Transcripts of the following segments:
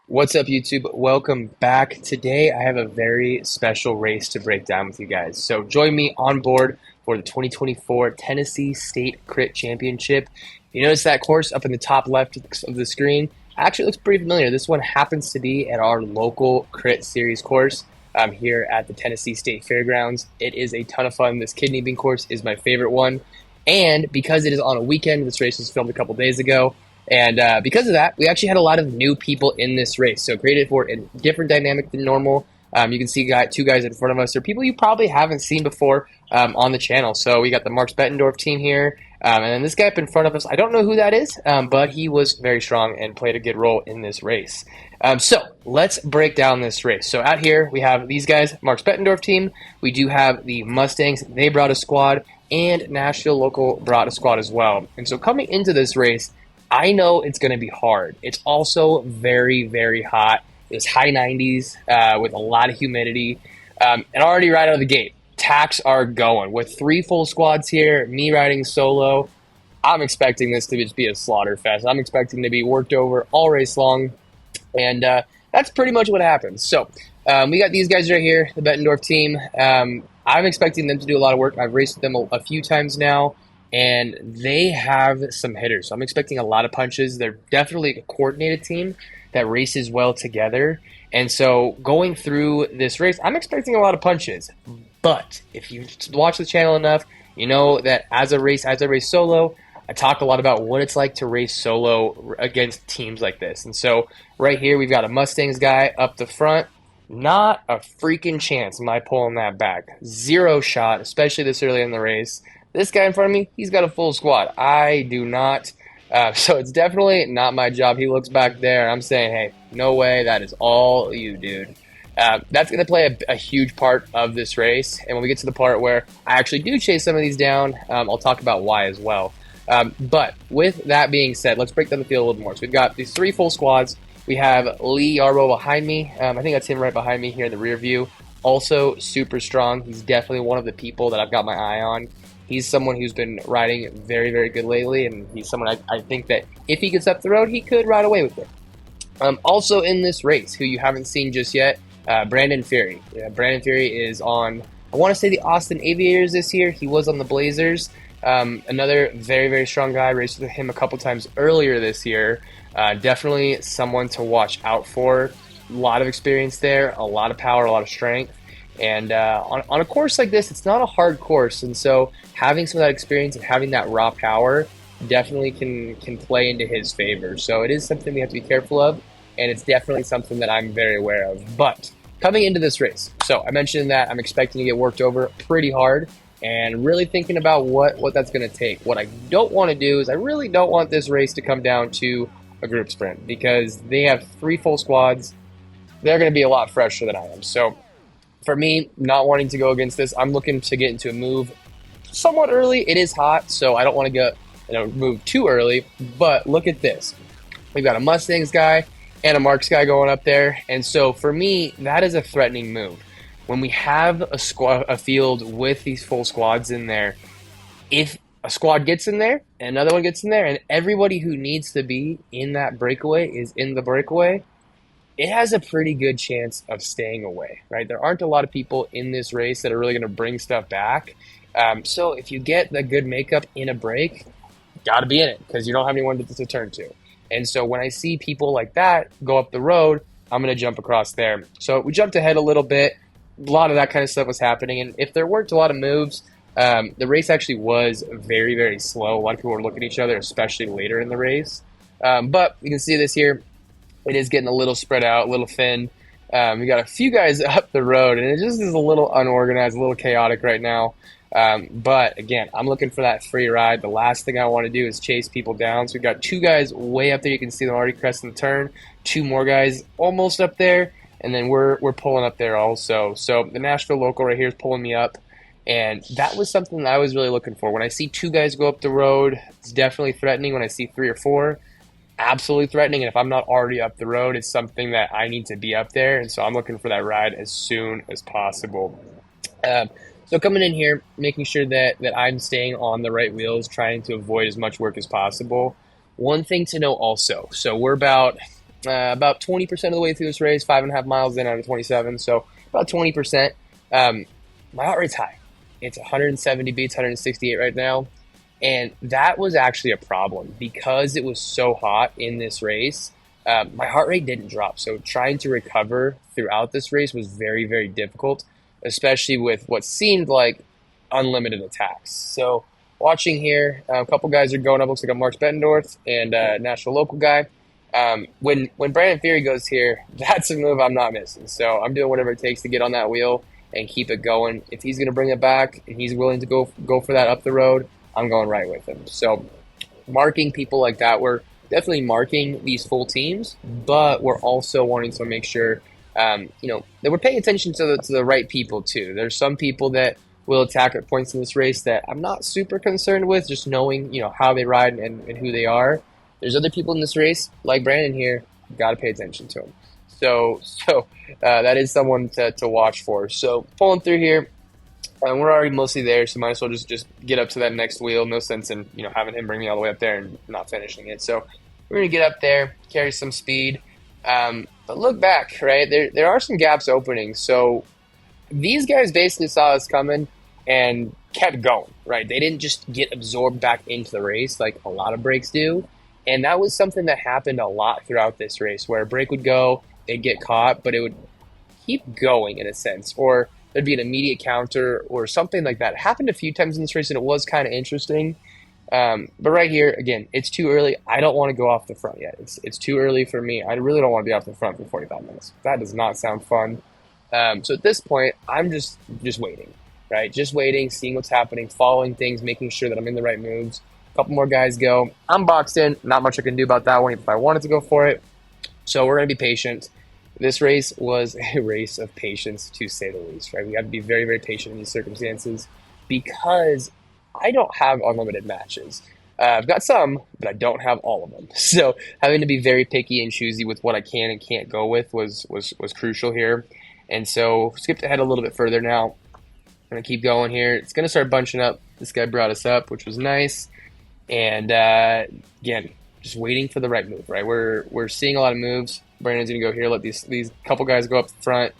What's up, YouTube? Welcome back. Today, I have a very special race to break down with you guys. So, join me on board for the 2024 Tennessee State Crit Championship. You notice that course up in the top left of the screen actually looks pretty familiar. This one happens to be at our local Crit Series course here at the Tennessee State Fairgrounds. It is a ton of fun. This kidney bean course is my favorite one. And because it is on a weekend, this race was filmed a couple days ago. And because of that, we actually had a lot of new people in this race. So created for a different dynamic than normal. You can see two guys in front of us. They're people you probably haven't seen before on the channel. So we got the Marks Bettendorf team here. And then this guy up in front of us, I don't know who that is, but he was very strong and played a good role in this race. So let's break down this race. So out here, we have these guys, Marks Bettendorf team. We do have the Mustangs. They brought a squad. And Nashville Local brought a squad as well. And so coming into this race, I know it's going to be hard. It's also very, very hot. It's high 90s with a lot of humidity. And already right out of the gate, tacks are going. With 3 full squads here, me riding solo, I'm expecting this to just be a slaughter fest. I'm expecting to be worked over all race long. And that's pretty much what happens. So we got these guys right here, the Bettendorf team. I'm expecting them to do a lot of work. I've raced with them a few times now. And they have some hitters. So I'm expecting a lot of punches. They're definitely a coordinated team that races well together. And so going through this race, I'm expecting a lot of punches. But if you watch the channel enough, you know that as I race solo, I talk a lot about what it's like to race solo against teams like this. And so right here, we've got a Mustangs guy up the front. Not a freaking chance am I pulling that back. Zero shot, especially this early in the race. This guy in front of me, he's got a full squad. I do not. So it's definitely not my job. He looks back there, and I'm saying, hey, no way. That is all you, dude. That's going to play a huge part of this race. And when we get to the part where I actually do chase some of these down, I'll talk about why as well. But with that being said, let's break down the field a little more. So we've got these 3 full squads. We have Lee Yarbo behind me. I think that's him right behind me here in the rear view. Also super strong. He's definitely one of the people that I've got my eye on. He's someone who's been riding very, very good lately, and he's someone I think that if he gets up the road, he could ride away with it. Also in this race, who you haven't seen just yet, Brandon Ferry. Brandon Ferry is on, I want to say, the Austin Aviators this year. He was on the Blazers. Another very, very strong guy. Raced with him a couple times earlier this year. Definitely someone to watch out for. A lot of experience there, a lot of power, a lot of strength. And on a course like this, it's not a hard course. And so having some of that experience and having that raw power definitely can play into his favor. So it is something we have to be careful of. And it's definitely something that I'm very aware of. But coming into this race, so I mentioned that I'm expecting to get worked over pretty hard and really thinking about what that's going to take. What I don't want to do is I really don't want this race to come down to a group sprint because they have 3 full squads. They're going to be a lot fresher than I am. So for me, not wanting to go against this, I'm looking to get into a move somewhat early. It is hot, so I don't want to move too early. But look at this. We've got a Mustangs guy and a Marks guy going up there. And so for me, that is a threatening move. When we have a field with these full squads in there, if a squad gets in there and another one gets in there and everybody who needs to be in that breakaway is in the breakaway, it has a pretty good chance of staying away, right? There aren't a lot of people in this race that are really going to bring stuff back. So if you get the good makeup in a break, got to be in it because you don't have anyone to turn to. And so when I see people like that go up the road, I'm going to jump across there. So we jumped ahead a little bit. A lot of that kind of stuff was happening. And if there weren't a lot of moves, the race actually was very, very slow. A lot of people were looking at each other, especially later in the race. But you can see this here. It is getting a little spread out, a little thin. We got a few guys up the road, and it just is a little unorganized, a little chaotic right now. But again, I'm looking for that free ride. The last thing I want to do is chase people down. So we've got 2 guys way up there. You can see them already cresting the turn. 2 more guys almost up there, and then we're pulling up there also. So the Nashville Local right here is pulling me up, and that was something that I was really looking for. When I see 2 guys go up the road, it's definitely threatening. When I see 3 or 4, absolutely threatening. And if I'm not already up the road, it's something that I need to be up there. And so I'm looking for that ride as soon as possible. So coming in here, making sure that I'm staying on the right wheels, trying to avoid as much work as possible. One thing to know also, so we're about about 20% of the way through this race, 5.5 miles in out of 27, so about 20%. My heart rate's high. It's 170 beats, 168 right now. And that was actually a problem because it was so hot in this race. My heart rate didn't drop. So trying to recover throughout this race was very, very difficult, especially with what seemed like unlimited attacks. So watching here, a couple guys are going up. Looks like a Marks Bettendorf and a national local guy. When Brandon Fury goes here, that's a move I'm not missing. So I'm doing whatever it takes to get on that wheel and keep it going. If he's going to bring it back and he's willing to go for that up the road, I'm going right with him. So marking people like that, we're definitely marking these full teams, but we're also wanting to make sure, that we're paying attention to the right people too. There's some people that will attack at points in this race that I'm not super concerned with, just knowing, how they ride and who they are. There's other people in this race, like Brandon here, got to pay attention to them. So that is someone to watch for. So pulling through here, we're already mostly there, so might as well just get up to that next wheel. No sense in having him bring me all the way up there and not finishing it. So we're gonna get up there, carry some speed, but look back, right? There are some gaps opening. So these guys basically saw us coming and kept going, right? They didn't just get absorbed back into the race like a lot of breaks do, and that was something that happened a lot throughout this race, where a break would go, they'd get caught, but it would keep going in a sense, or there'd be an immediate counter or something like that. It happened a few times in this race, and it was kind of interesting. But right here, again, it's too early. I don't want to go off the front yet. It's too early for me. I really don't want to be off the front for 45 minutes. That does not sound fun. So at this point, I'm just waiting, right? Just waiting, seeing what's happening, following things, making sure that I'm in the right moves. A couple more guys go. I'm boxed in. Not much I can do about that one if I wanted to go for it. So we're going to be patient. This race was a race of patience, to say the least, right? We have to be very, very patient in these circumstances because I don't have unlimited matches. I've got some, but I don't have all of them. So having to be very picky and choosy with what I can and can't go with was crucial here. And so skipped ahead a little bit further now. I'm going to keep going here. It's going to start bunching up. This guy brought us up, which was nice. And again, just waiting for the right move, right? We're seeing a lot of moves. Brandon's gonna go here, let these couple guys go up front.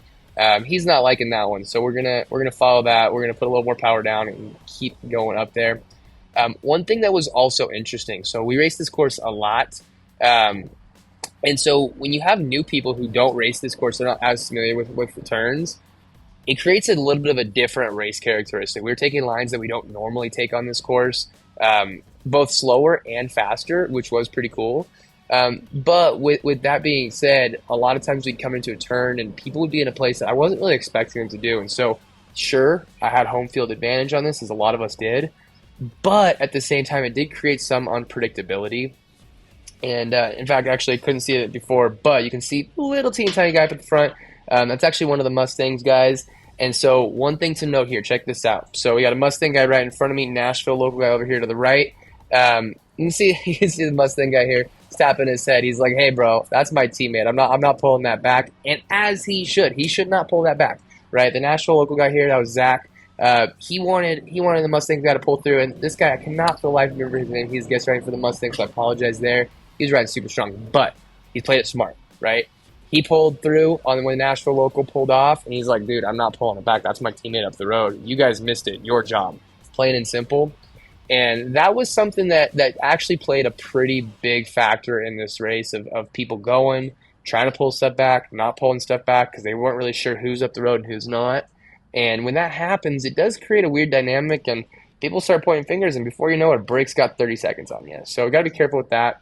He's not liking that one, so we're gonna follow that. We're gonna put a little more power down and keep going up there. One thing that was also interesting, so we raced this course a lot, and so when you have new people who don't race this course, they're not as familiar with the turns, it creates a little bit of a different race characteristic. We're taking lines that we don't normally take on this course, both slower and faster, which was pretty cool. But with that being said, a lot of times we'd come into a turn and people would be in a place that I wasn't really expecting them to do. And so, sure, I had home field advantage on this, as a lot of us did. But at the same time, it did create some unpredictability. And in fact, actually, I couldn't see it before, but you can see a little teeny tiny guy up at the front. That's actually one of the Mustangs guys. And so one thing to note here, check this out. So we got a Mustang guy right in front of me, Nashville local guy over here to the right. You can see the Mustang guy here. He's tapping his head. He's like, "Hey, bro, that's my teammate. I'm not pulling that back." And as he should not pull that back, right? The Nashville local guy here, that was Zach. He wanted the Mustang guy to pull through, and this guy, I cannot for the life remember his name. He's guest riding for the Mustang, so I apologize there. He's riding super strong, but he played it smart, right? He pulled through on when the Nashville local pulled off, and he's like, "Dude, I'm not pulling it back. That's my teammate up the road. You guys missed it. Your job." Plain and simple. And that was something that actually played a pretty big factor in this race of people going, trying to pull stuff back, not pulling stuff back because they weren't really sure who's up the road and who's not. And when that happens, it does create a weird dynamic, and people start pointing fingers, and before you know it, a break's got 30 seconds on you. So we got to be careful with that.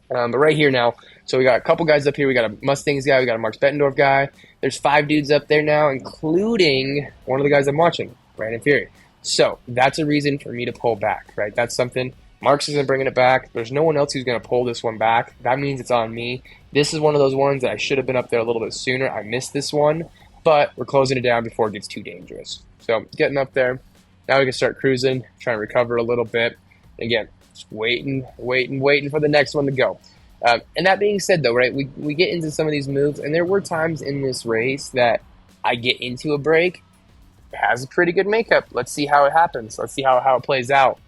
But right here now, so we got a couple guys up here. We got a Mustangs guy. We got a Marks Bettendorf guy. There's 5 dudes up there now, including one of the guys I'm watching, Brandon Fury. So that's a reason for me to pull back, right? That's something. Marks isn't bringing it back. There's no one else who's going to pull this one back. That means it's on me. This is one of those ones that I should have been up there a little bit sooner. I missed this one, but we're closing it down before it gets too dangerous. So getting up there. Now we can start cruising, trying to recover a little bit. Again, just waiting for the next one to go. And that being said, though, right, we get into some of these moves, and there were times in this race that I get into a break. It has a pretty good makeup. Let's see how it happens. Let's see how it plays out.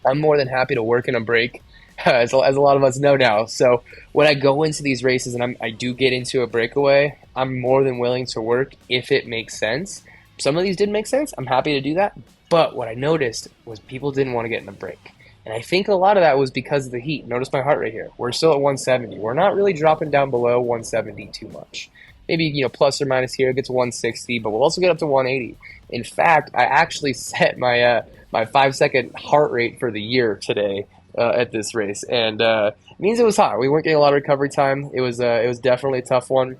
I'm more than happy to work in a break as a lot of us know now. So when I go into these races and I do get into a breakaway, I'm more than willing to work if it makes sense. Some of these did make sense. I'm happy to do that. But what I noticed was people didn't want to get in a break. And I think a lot of that was because of the heat. Notice my heart rate here. We're still at 170. We're not really dropping down below 170 too much. Maybe, plus or minus here, it gets 160, but we'll also get up to 180. In fact, I actually set my 5 second heart rate for the year today at this race, and it means it was hot. We weren't getting a lot of recovery time. It was definitely a tough one,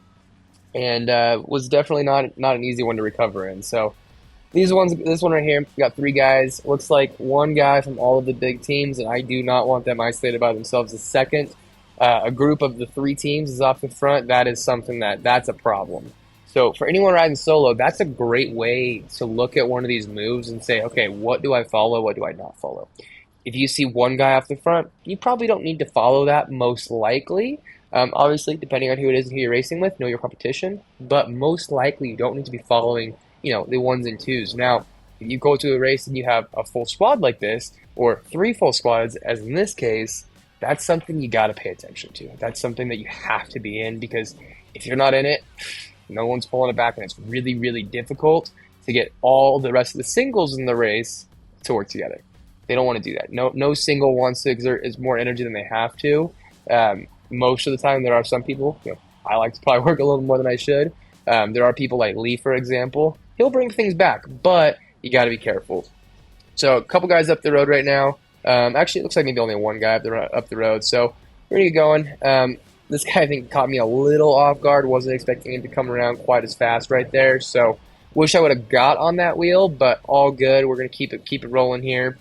and was definitely not an easy one to recover in. So this one right here, we got three guys. Looks like one guy from all of the big teams, and I do not want them isolated by themselves. The second, a group of the three teams is off the front. That is something that's a problem. So for anyone riding solo, that's a great way to look at one of these moves and say, okay, what do I follow? What do I not follow? If you see one guy off the front, you probably don't need to follow that most likely. Obviously, depending on who it is and who you're racing with, know your competition. But most likely, you don't need to be following, the ones and twos. Now, if you go to a race and you have a full squad like this, or three full squads, as in this case, that's something you got to pay attention to. That's something that you have to be in, because if you're not in it, no one's pulling it back, and it's really, really difficult to get all the rest of the singles in the race to work together. They don't want to do that. No single wants to exert as more energy than they have to. Most of the time, there are some people, I like to probably work a little more than I should. There are people like Lee, for example. He'll bring things back, but you got to be careful. So a couple guys up the road right now. Actually, it looks like maybe only one guy up the road. So we're going to get going. This guy, I think, caught me a little off guard. Wasn't expecting him to come around quite as fast right there. So wish I would have got on that wheel, but all good. We're going to keep it rolling here.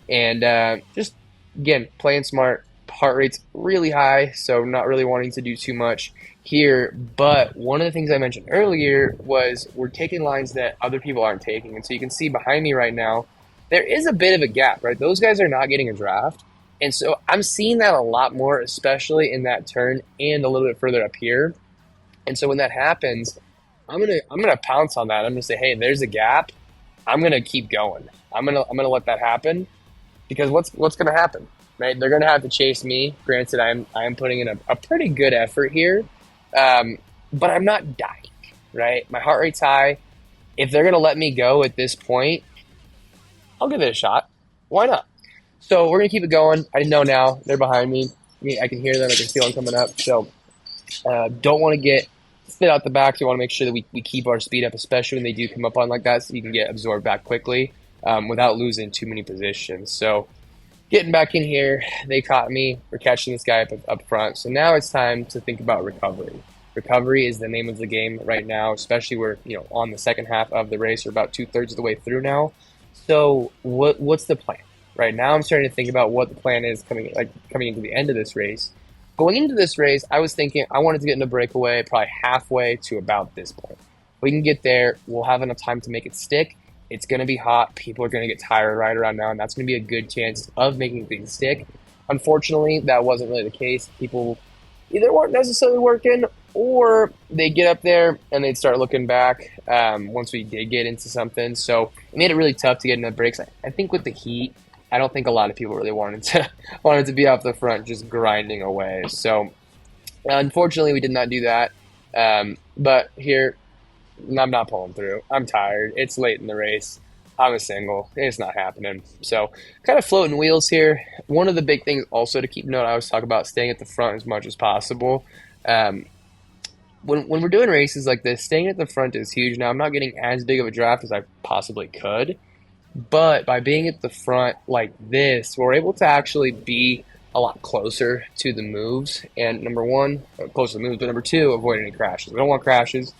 And just, again, playing smart. Heart rate's really high, so not really wanting to do too much here. But one of the things I mentioned earlier was we're taking lines that other people aren't taking. And so you can see behind me right now, there is a bit of a gap, right? Those guys are not getting a draft. And so I'm seeing that a lot more, especially in that turn and a little bit further up here. And so when that happens, I'm gonna pounce on that. I'm gonna say, hey, there's a gap. I'm gonna keep going. I'm gonna let that happen, because what's gonna happen, right? They're gonna have to chase me. Granted, I am putting in a pretty good effort here, but I'm not dying, right? My heart rate's high. If they're gonna let me go at this point, I'll give it a shot. Why not? So we're going to keep it going. I know now they're behind me. I can hear them. I can feel them coming up. So don't want to get spit out the back. So we want to make sure that we keep our speed up, especially when they do come up on like that, so you can get absorbed back quickly without losing too many positions. So getting back in here, they caught me. We're catching this guy up front. So now it's time to think about recovery. Recovery is the name of the game right now, especially we're on the second half of the race. We're about 2/3 of the way through now. So what's the plan? Right now, I'm starting to think about what the plan is coming into the end of this race. Going into this race, I was thinking I wanted to get in a breakaway probably halfway to about this point. We can get there. We'll have enough time to make it stick. It's going to be hot. People are going to get tired right around now, and that's going to be a good chance of making things stick. Unfortunately, that wasn't really the case. People either weren't necessarily working, or they get up there and they'd start looking back once we did get into something. So it made it really tough to get in the breaks. I think with the heat, I don't think a lot of people really wanted to be off the front, just grinding away. So unfortunately, we did not do that. But here, I'm not pulling through. I'm tired. It's late in the race. I'm a single. It's not happening. So kind of floating wheels here. One of the big things also to keep note, I always talk about staying at the front as much as possible. When we're doing races like this, staying at the front is huge. Now, I'm not getting as big of a draft as I possibly could, but by being at the front like this, we're able to actually be a lot closer to the moves. And number one, closer to the moves, but number two, avoid any crashes. We don't want crashes.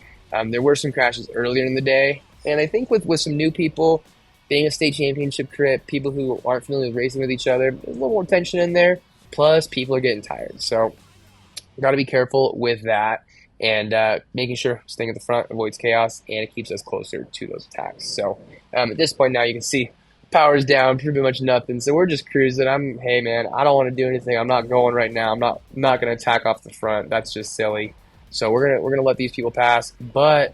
There were some crashes earlier in the day, and I think with some new people, being a state championship crit, people who aren't familiar with racing with each other, there's a little more tension in there, plus people are getting tired. So we got to be careful with that, and making sure staying at the front avoids chaos, and it keeps us closer to those attacks. So at this point now, you can see power's down, pretty much nothing. So we're just cruising. Hey man, I don't want to do anything. I'm not going right now. I'm not going to attack off the front. That's just silly. So we're gonna let these people pass, but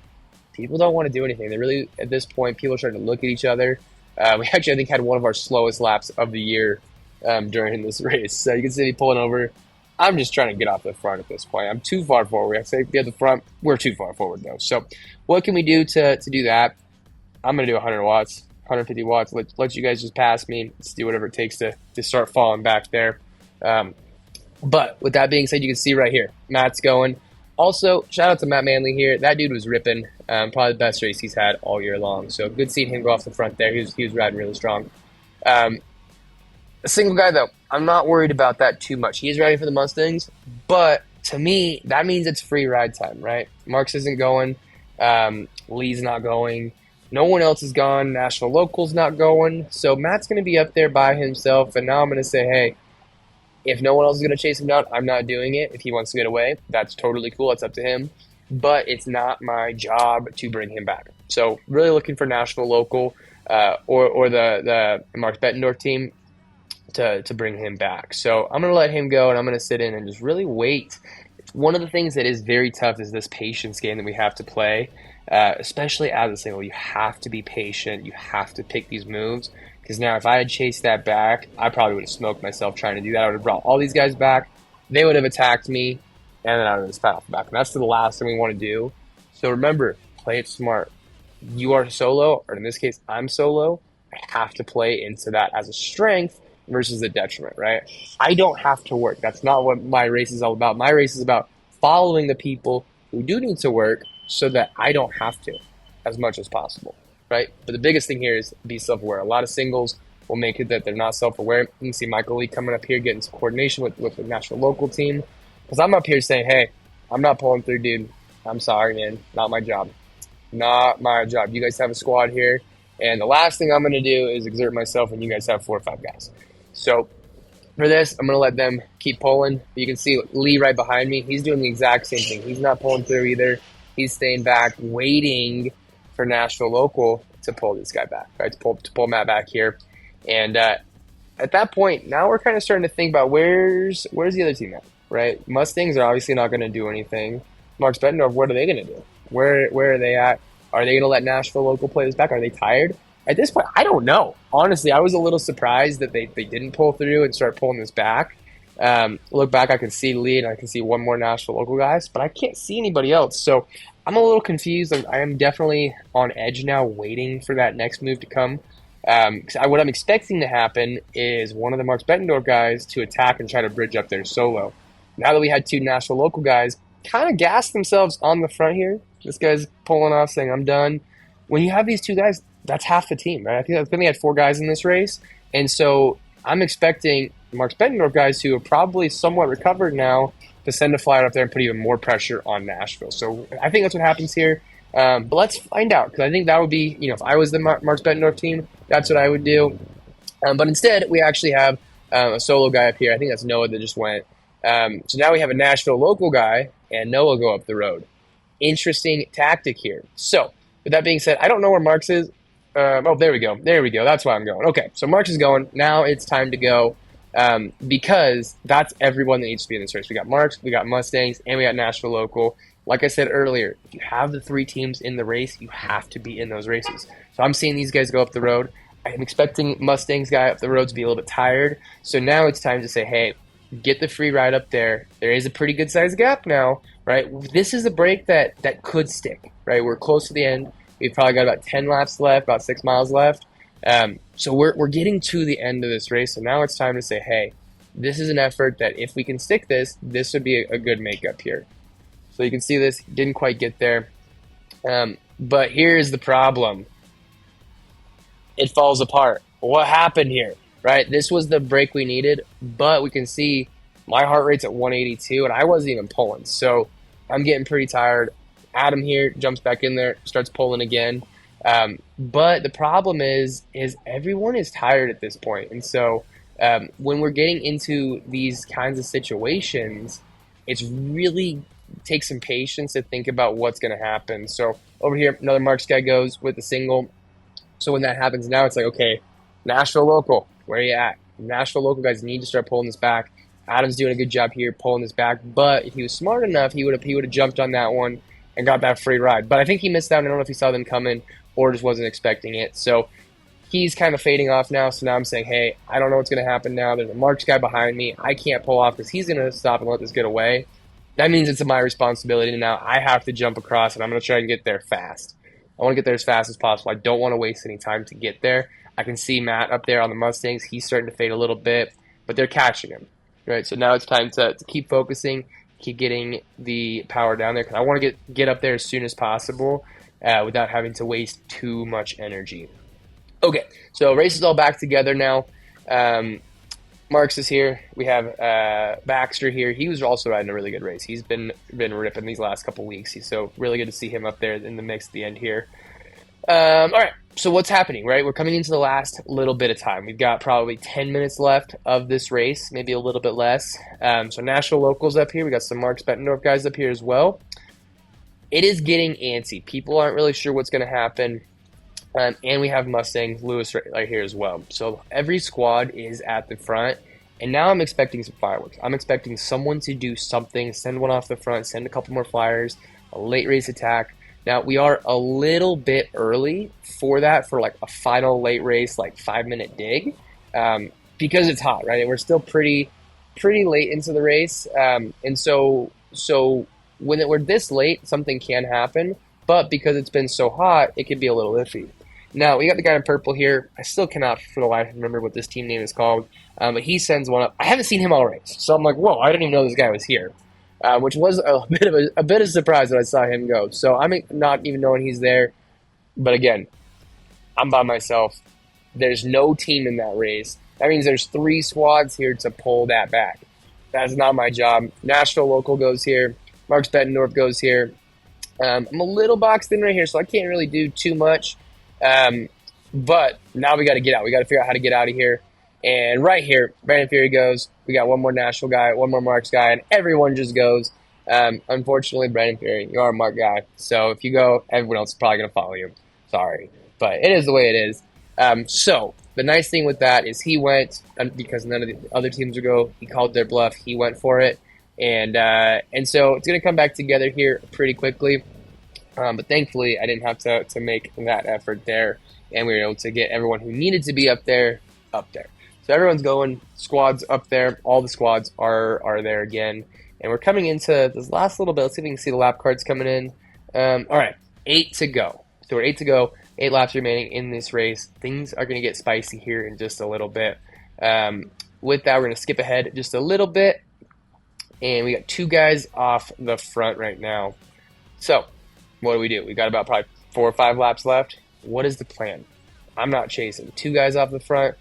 people don't want to do anything. They really, at this point, people are starting to look at each other. We actually, I think, had one of our slowest laps of the year during this race. So you can see me pulling over. I'm just trying to get off the front at this point. I'm too far forward. I say be at the front. We're too far forward though. So what can we do to do that? I'm gonna do 100 watts, 150 watts. Let you guys just pass me. Let's do whatever it takes to start falling back there. But with that being said, you can see right here, Matt's going. Also, shout out to Matt Manley here. That dude was ripping. Probably the best race he's had all year long. So good seeing him go off the front there. He was riding really strong. A single guy, though, I'm not worried about that too much. He is riding for the Mustangs, but to me, that means it's free ride time, right? Marks isn't going. Lee's not going. No one else is gone. National Local's not going. So Matt's going to be up there by himself, and now I'm going to say, hey, if no one else is going to chase him down, I'm not doing it. If he wants to get away, that's totally cool. It's up to him. But it's not my job to bring him back. So really looking for National Local or the Mark Bettendorf team to bring him back. So I'm going to let him go, and I'm going to sit in and just really wait. One of the things that is very tough is this patience game that we have to play, especially as a single. You have to be patient. You have to pick these moves. Because now if I had chased that back, I probably would have smoked myself trying to do that. I would have brought all these guys back. They would have attacked me, and then I would have just spat off the back. And that's the last thing we want to do. So remember, play it smart. You are solo, or in this case, I'm solo. I have to play into that as a strength versus a detriment, right? I don't have to work. That's not what my race is all about. My race is about following the people who do need to work so that I don't have to as much as possible. Right? But the biggest thing here is be self-aware. A lot of singles will make it that they're not self-aware. You can see Michael Lee coming up here, getting some coordination with the National Local team. Because I'm up here saying, hey, I'm not pulling through, dude. I'm sorry, man. Not my job. Not my job. You guys have a squad here. And the last thing I'm going to do is exert myself when you guys have 4 or 5 guys. So for this, I'm going to let them keep pulling. You can see Lee right behind me. He's doing the exact same thing. He's not pulling through either. He's staying back, waiting for National Local to pull this guy back, right? To pull Matt back here. And at that point, now we're kind of starting to think about where's the other team at, right? Mustangs are obviously not going to do anything. Marks Bettendorf, what are they going to do? Where are they at? Are they going to let Nashville Local play this back? Are they tired? At this point, I don't know. Honestly, I was a little surprised that they didn't pull through and start pulling this back. Look back, I can see Lee and I can see one more Nashville Local guys, but I can't see anybody else. So I'm a little confused. I am definitely on edge now, waiting for that next move to come. What I'm expecting to happen is one of the Marks Bettendorf guys to attack and try to bridge up their solo. Now that we had 2 Nashville Local guys kind of gas themselves on the front here. This guy's pulling off saying, I'm done. When you have these 2 guys, that's half the team, right? I think we had 4 guys in this race. And so I'm expecting Marks Bettendorf guys who are probably somewhat recovered now to send a flyer up there and put even more pressure on Nashville. So I think that's what happens here. But let's find out, because I think that would be, if I was the Marks Bettendorf team, that's what I would do. But instead, we actually have a solo guy up here. I think that's Noah that just went. So now we have a Nashville Local guy and Noah go up the road. Interesting tactic here. So with that being said, I don't know where Marks is. Oh, there we go. There we go. That's why I'm going. Okay, so Marks is going. Now it's time to go. Because that's everyone that needs to be in this race. We got Marks, we got Mustangs, and we got Nashville Local. Like I said earlier, if you have the 3 teams in the race, you have to be in those races. So I'm seeing these guys go up the road. I'm expecting Mustangs guy up the road to be a little bit tired. So now it's time to say, hey, get the free ride up there. There is a pretty good sized gap now, right? This is a break that could stick, right? We're close to the end. We've probably got about 10 laps left, about 6 miles left. So we're getting to the end of this race, so now it's time to say, hey, this is an effort that if we can stick this would be a good makeup here. So you can see this, didn't quite get there. But here's the problem. It falls apart. What happened here, right? This was the break we needed, but we can see my heart rate's at 182, and I wasn't even pulling. So I'm getting pretty tired. Adam here jumps back in there, starts pulling again. But the problem is everyone is tired at this point. And so when we're getting into these kinds of situations, it's really takes some patience to think about what's going to happen. So over here, another Marks guy goes with a single. So when that happens now, it's like, okay, Nashville Local, where are you at? Nashville Local guys need to start pulling this back. Adam's doing a good job here pulling this back. But if he was smart enough, he would have jumped on that one and got that free ride. But I think he missed out. I don't know if he saw them coming or just wasn't expecting it. So he's kind of fading off now. So now I'm saying, hey, I don't know what's going to happen now. There's a Marks guy behind me. I can't pull off because he's going to stop and let this get away. That means it's my responsibility now. I have to jump across, and I'm going to try and get there fast. I want to get there as fast as possible. I don't want to waste any time to get there. I can see Matt up there on the Mustangs. He's starting to fade a little bit, but they're catching him. Right, so now it's time to keep focusing, keep getting the power down there, because I want to get up there as soon as possible without having to waste too much energy. Okay, so race is all back together now. Marks is here. We have Baxter here. He was also riding a really good race. He's been ripping these last couple weeks. So really good to see him up there in the mix at the end here. All right, so what's happening, right? We're coming into the last little bit of time. We've got probably 10 minutes left of this race, maybe a little bit less. So national locals up here. We got some Marks Bettendorf guys up here as well. It is getting antsy. People aren't really sure what's going to happen. And we have Mustang Lewis right here as well. So every squad is at the front. And now I'm expecting some fireworks. I'm expecting someone to do something, send one off the front, send a couple more flyers, a late race attack. Now, we are a little bit early for that, for like a final late race, like 5-minute dig, because it's hot, right? And we're still pretty late into the race. And so when we're this late, something can happen. But because it's been so hot, it can be a little iffy. Now, we got the guy in purple here. I still cannot, for the life, remember what this team name is called. But he sends one up. I haven't seen him all race. So I'm like, whoa, I didn't even know this guy was here. Which was a bit of a surprise when I saw him go. So I'm not even knowing he's there. But again, I'm by myself. There's no team in that race. That means there's 3 squads here to pull that back. That's not my job. National Local goes here. Marks Bettendorf goes here. I'm a little boxed in right here, so I can't really do too much. But now we got to get out. We got to figure out how to get out of here. And right here, Brandon Fury goes. We got one more National guy, one more Marks guy, and everyone just goes. Unfortunately, Brandon Fury, you are a Mark guy. So if you go, everyone else is probably going to follow you. Sorry. But it is the way it is. So the nice thing with that is he went, because none of the other teams would go, he called their bluff. He went for it. And so it's going to come back together here pretty quickly. But thankfully, I didn't have to make that effort there. And we were able to get everyone who needed to be up there. So everyone's going, squads up there. All the squads are there again. And we're coming into this last little bit. Let's see if we can see the lap cards coming in. All right, 8 to go. So we're 8 to go, 8 laps remaining in this race. Things are going to get spicy here in just a little bit. With that, we're going to skip ahead just a little bit. And we got 2 guys off the front right now. So what do? We got about probably 4 or 5 laps left. What is the plan? I'm not chasing. 2 guys off the front.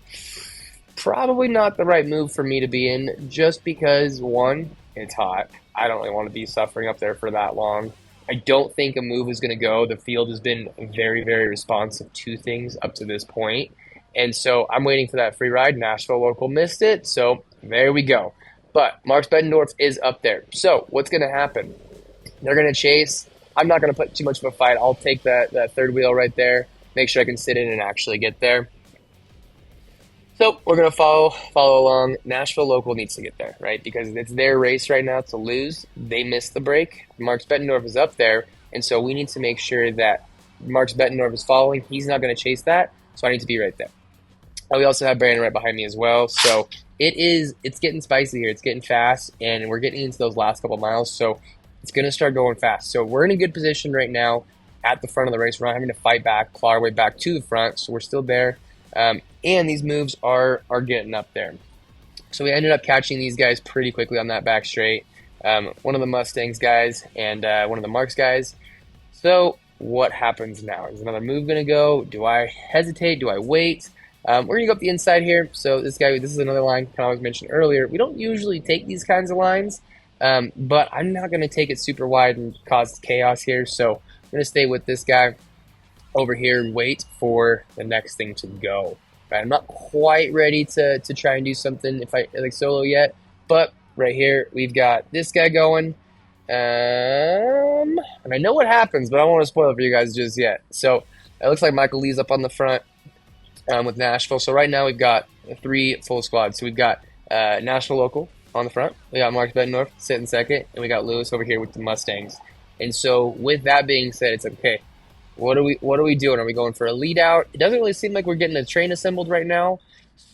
Probably not the right move for me to be in, just because, one, it's hot. I don't really want to be suffering up there for that long. I don't think a move is going to go. The field has been very, very responsive to things up to this point. And so I'm waiting for that free ride. Nashville Local missed it, so there we go. But Marks Bettendorf is up there. So what's going to happen? They're going to chase. I'm not going to put too much of a fight. I'll take that third wheel right there, make sure I can sit in and actually get there. So we're going to follow along. Nashville Local needs to get there, right? Because it's their race right now to lose. They missed the break. Marks Bettendorf is up there, and so we need to make sure that Marks Bettendorf is following. He's not going to chase that, so I need to be right there. We also have Brandon right behind me as well. So it's getting spicy here. It's getting fast, and we're getting into those last couple miles, so it's going to start going fast. So we're in a good position right now at the front of the race. We're not having to fight back, claw our way back to the front, so we're still there. And these moves are getting up there. So we ended up catching these guys pretty quickly on that back straight. One of the Mustangs guys and one of the Marks guys. So what happens now? Is another move going to go? Do I hesitate? Do I wait? We're going to go up the inside here. So this is another line I was mentioned earlier. We don't usually take these kinds of lines, but I'm not going to take it super wide and cause chaos here. So I'm going to stay with this guy over here and wait for the next thing to go. Right, I'm not quite ready to try and do something if I like solo yet, but right here we've got this guy going, and I know what happens, but I don't want to spoil it for you guys just yet. So it looks like Michael Lee's up on the front with Nashville. So right now we've got 3 full squads. So we've got National Local on the front, we got Marks Bettendorf sitting second, and we got Lewis over here with the Mustangs. And so with that being said, it's okay. What are we doing? Are we going for a lead out? It doesn't really seem like we're getting a train assembled right now,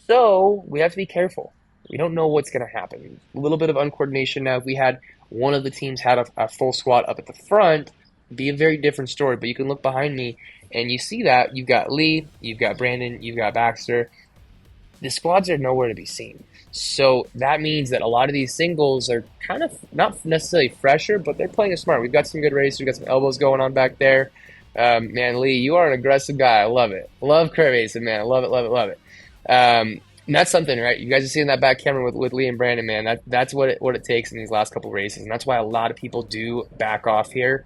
so we have to be careful. We don't know what's going to happen. A little bit of uncoordination now. If we had one of the teams had a full squad up at the front, it'd be a very different story. But you can look behind me and you see that you've got Lee, you've got Brandon, you've got Baxter. The squads are nowhere to be seen. So that means that a lot of these singles are kind of not necessarily fresher, but they're playing it smart. We've got some good races. We've got some elbows going on back there. Man, Lee, you are an aggressive guy. I love it. Love crit racing, man. I love it, love it, love it. And that's something, right? You guys are seeing that back camera with Lee and Brandon, man. That's what it takes in these last couple races, and that's why a lot of people do back off here.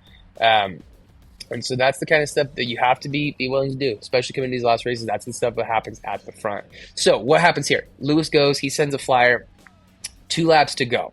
And so that's the kind of stuff that you have to be willing to do, especially coming to these last races. That's the stuff that happens at the front. So what happens here? Lewis goes. He sends a flyer. 2 laps to go.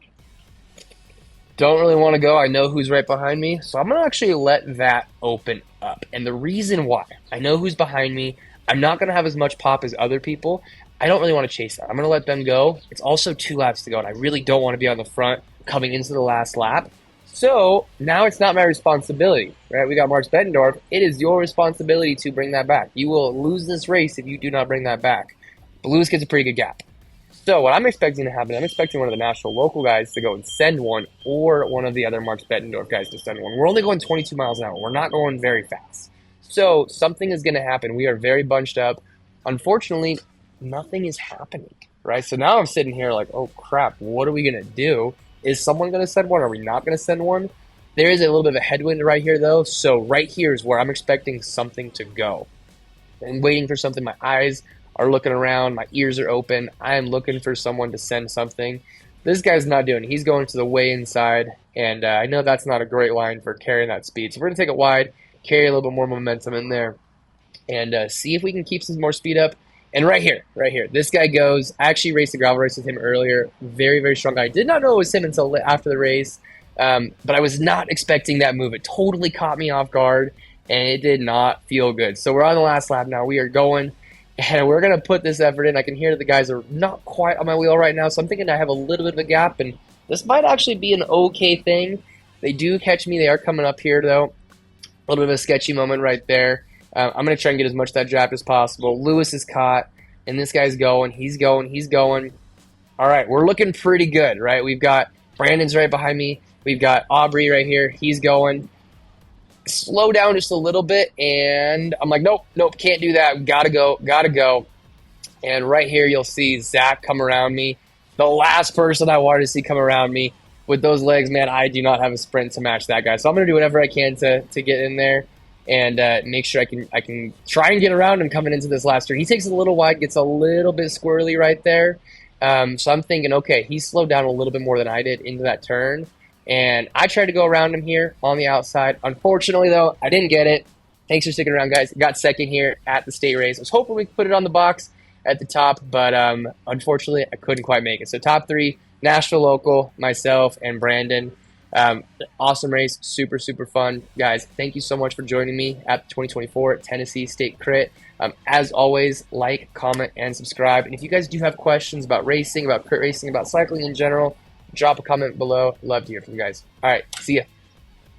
Don't really want to go. I know who's right behind me, so I'm going to actually let that open up. And the reason why, I know who's behind me. I'm not going to have as much pop as other people. I don't really want to chase that. I'm going to let them go. It's also 2 laps to go, and I really don't want to be on the front coming into the last lap. So now it's not my responsibility, right? We got Marks Bettendorf. It is your responsibility to bring that back. You will lose this race if you do not bring that back. But Lewis gets a pretty good gap. So what I'm expecting to happen, I'm expecting one of the national local guys to go and send one, or one of the other Marks Bettendorf guys to send one. We're only going 22 miles an hour. We're not going very fast. So something is going to happen. We are very bunched up. Unfortunately, nothing is happening, right? So now I'm sitting here like, oh crap, what are we going to do? Is someone going to send one? Are we not going to send one? There is a little bit of a headwind right here, though. So right here is where I'm expecting something to go. I'm waiting for something. My eyes are looking around. My ears are open. I am looking for someone to send something. This guy's not doing it. He's going to the way inside. And I know that's not a great line for carrying that speed. So we're going to take it wide, carry a little bit more momentum in there, and see if we can keep some more speed up. And right here, this guy goes. I actually raced a gravel race with him earlier. Very, very strong guy. I did not know it was him until after the race, but I was not expecting that move. It totally caught me off guard, and it did not feel good. So we're on the last lap now. We are going, and we're going to put this effort in. I can hear that the guys are not quite on my wheel right now, so I'm thinking I have a little bit of a gap, and this might actually be an okay thing. They do catch me. They are coming up here, though. A little bit of a sketchy moment right there. I'm going to try and get as much of that draft as possible. Lewis is caught, and this guy's going. He's going. All right, we're looking pretty good, right? We've got Brandon's right behind me. We've got Aubrey right here. He's going. Slow down just a little bit, and I'm like, nope, can't do that. Gotta go. And right here, you'll see Zach come around me. The last person I wanted to see come around me. With those legs, man, I do not have a sprint to match that guy. So I'm going to do whatever I can to get in there and make sure I can try and get around him coming into this last turn. He takes it a little wide, gets a little bit squirrely right there. So I'm thinking, okay, he slowed down a little bit more than I did into that turn. And I tried to go around him here on the outside. Unfortunately, though, I didn't get it. Thanks for sticking around, guys. Got second here at the state race. I was hoping we could put it on the box at the top, but unfortunately, I couldn't quite make it. So top 3, national, local, myself, and Brandon. Awesome race, super, super fun. Guys, thank you so much for joining me at the 2024 Tennessee State Crit. As always, like, comment, and subscribe. And if you guys do have questions about racing, about crit racing, about cycling in general, drop a comment below. Love to hear from you guys. All right, see ya.